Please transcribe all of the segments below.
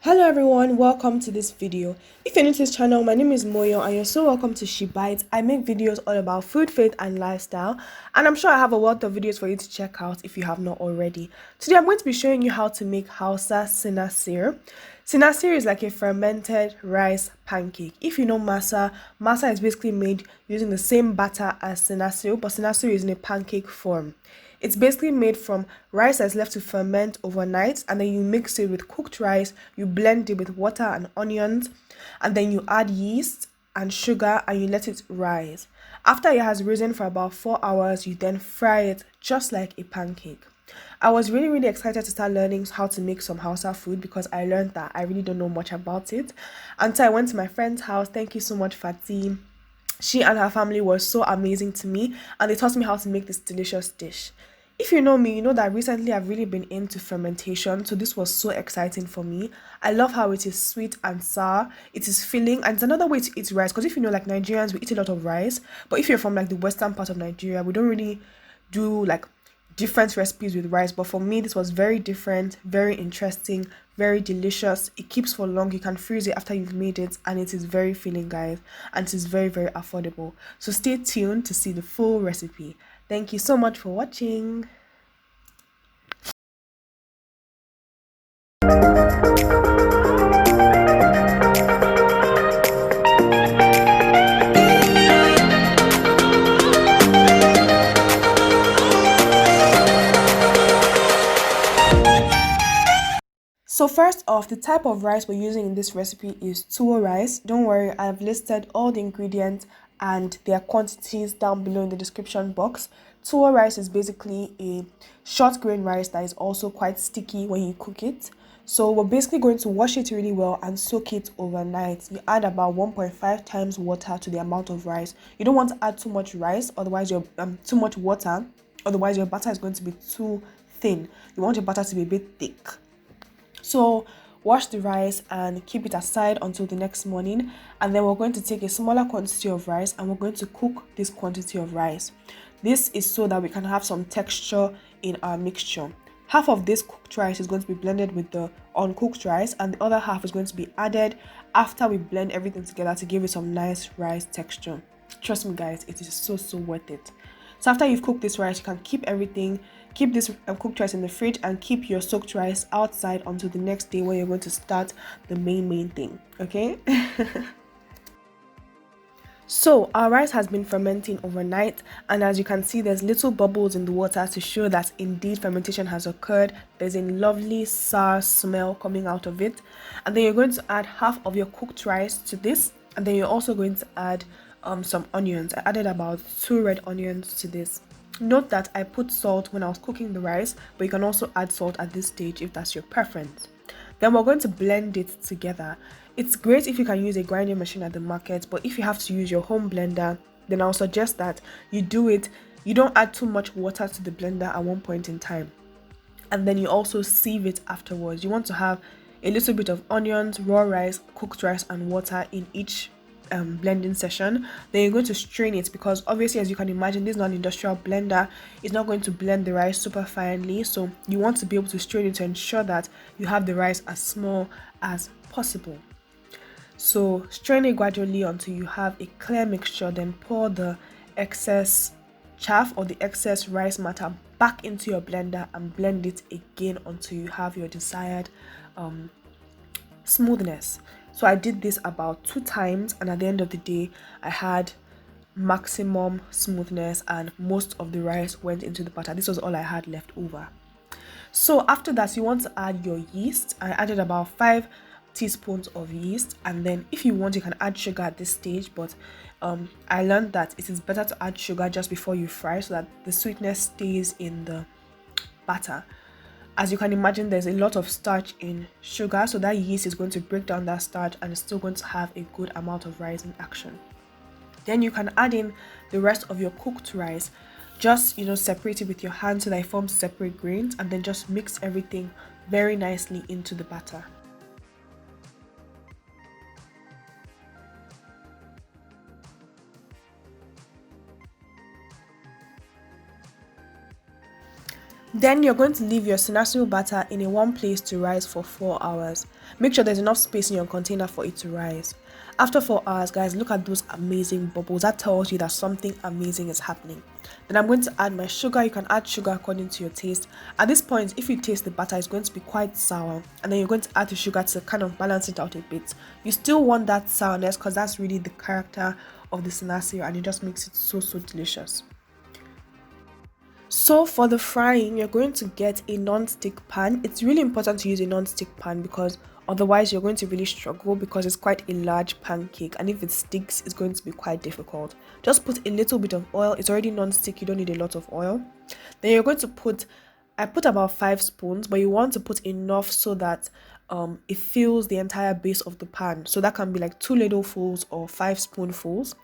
Hello everyone, welcome to this video. If you're new to this channel, my name is Moyo and you're so welcome to SHEBITES. I make videos all about food, faith and lifestyle, and I'm sure I have a lot of videos for you to check out if you have not already. Today I'm going to be showing you how to make Hausa Sinasir. Sinasir is like a fermented rice pancake. If you know masa is basically made using the same batter as Sinasir, but Sinasir is in a pancake form. It's basically made from rice that's left to ferment overnight, and then you mix it with cooked rice, you blend it with water and onions, and then you add yeast and sugar and you let it rise. After it has risen for about 4 hours, you then fry it just like a pancake. I was really excited to start learning how to make some Hausa food because I learned that I really don't know much about it until I went to my friend's house. Thank you so much, Fatih. She and her family were so amazing to me and they taught me how to make this delicious dish. If you know me, you know that recently I've really been into fermentation, so this was so exciting for me. I love how it is sweet and sour, it is filling, and it's another way to eat rice because if you know, like Nigerians, we eat a lot of rice, but if you're from like the western part of Nigeria, we don't really do like different recipes with rice. But for me, this was very different, very interesting, very delicious. It keeps for long, you can freeze it after you've made it, and it is very filling, guys, and it is very affordable. So stay tuned to see the full recipe. Thank you so much for watching. So first off, the type of rice we're using in this recipe is tuwo rice. Don't worry, I've listed all the ingredients and their quantities down below in the description box. Tuwo rice is basically a short grain rice that is also quite sticky when you cook it. So we're basically going to wash it really well and soak it overnight. You add about 1.5 times water to the amount of rice. You don't want to add too much rice, otherwise your too much water, otherwise your batter is going to be too thin. You want your batter to be a bit thick. So wash the rice and keep it aside until the next morning, and then we're going to take a smaller quantity of rice and we're going to cook this quantity of rice. This is so that we can have some texture in our mixture. Half of this cooked rice is going to be blended with the uncooked rice, and the other half is going to be added after we blend everything together to give it some nice rice texture. Trust me guys, it is so worth it. So after you've cooked this rice, you can keep this cooked rice in the fridge and keep your soaked rice outside until the next day when you're going to start the main thing, okay? So our rice has been fermenting overnight, and as you can see, there's little bubbles in the water to show that indeed fermentation has occurred. There's a lovely sour smell coming out of it, and then you're going to add half of your cooked rice to this, and then you're also going to add some onions. I added about 2 red onions to this. Note that I put salt when I was cooking the rice, but you can also add salt at this stage if that's your preference. Then we're going to blend it together. It's great if you can use a grinding machine at the market, but if you have to use your home blender, then I'll suggest that you don't add too much water to the blender at one point in time. And then you also sieve it afterwards. You want to have a little bit of onions, raw rice, cooked rice and water in each blending session. Then you're going to strain it because obviously, as you can imagine, this is not an industrial blender. It's not going to blend the rice super finely, so you want to be able to strain it to ensure that you have the rice as small as possible. So strain it gradually until you have a clear mixture. Then pour the excess chaff or the excess rice matter back into your blender and blend it again until you have your desired smoothness. So I did this about 2 times, and at the end of the day I had maximum smoothness and most of the rice went into the batter. This was all I had left over. So after that, you want to add your yeast. I added about 5 teaspoons of yeast, and then if you want, you can add sugar at this stage, but I learned that it is better to add sugar just before you fry so that the sweetness stays in the batter. As you can imagine, there's a lot of starch in sugar, so that yeast is going to break down that starch and it's still going to have a good amount of rising action. Then you can add in the rest of your cooked rice. Just separate it with your hand so that it forms separate grains, and then just mix everything very nicely into the batter. Then you're going to leave your Sinasir batter in a warm place to rise for 4 hours. Make sure there's enough space in your container for it to rise. After 4 hours, guys, look at those amazing bubbles. That tells you that something amazing is happening. Then I'm going to add my sugar. You can add sugar according to your taste. At this point, if you taste the batter, it's going to be quite sour. And then you're going to add the sugar to kind of balance it out a bit. You still want that sourness because that's really the character of the Sinasir, and it just makes it so delicious. So for the frying, you're going to get a non-stick pan. It's really important to use a non-stick pan because otherwise you're going to really struggle because it's quite a large pancake, and if it sticks, it's going to be quite difficult. Just put a little bit of oil. It's already non-stick, you don't need a lot of oil. Then you're going to I put about 5 spoons, but you want to put enough so that it fills the entire base of the pan. So that can be like 2 ladlefuls or 5 spoonfuls.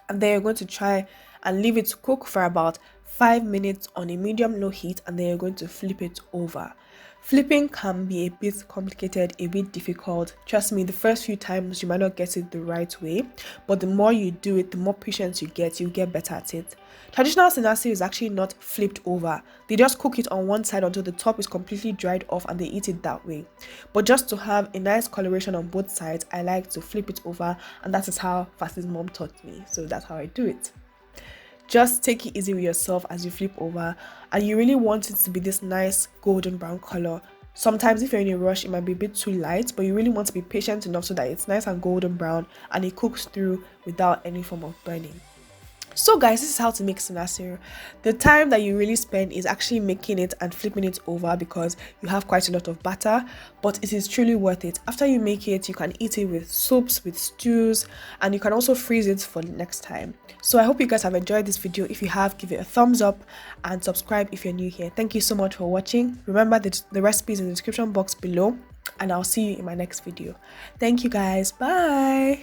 And then you're going to try and leave it to cook for about 5 minutes on a medium-low heat, and then you're going to flip it over. Flipping can be a bit complicated, a bit difficult. Trust me, the first few times you might not get it the right way, but the more you do it, the more patience you get better at it. Traditional Sinasir is actually not flipped over. They just cook it on one side until the top is completely dried off and they eat it that way. But just to have a nice coloration on both sides, I like to flip it over, and that is how Fasi's mom taught me. So that's how I do it. Just take it easy with yourself as you flip over, and you really want it to be this nice golden brown color. Sometimes if you're in a rush, it might be a bit too light, but you really want to be patient enough so that it's nice and golden brown and it cooks through without any form of burning. So guys, this is how to make Sinasir. The time that you really spend is actually making it and flipping it over because you have quite a lot of batter, but it is truly worth it. After you make it, you can eat it with soups, with stews, and you can also freeze it for the next time. So I hope you guys have enjoyed this video. If you have, give it a thumbs up and subscribe if you're new here. Thank you so much for watching. Remember the recipes in the description box below, and I'll see you in my next video. Thank you guys. Bye.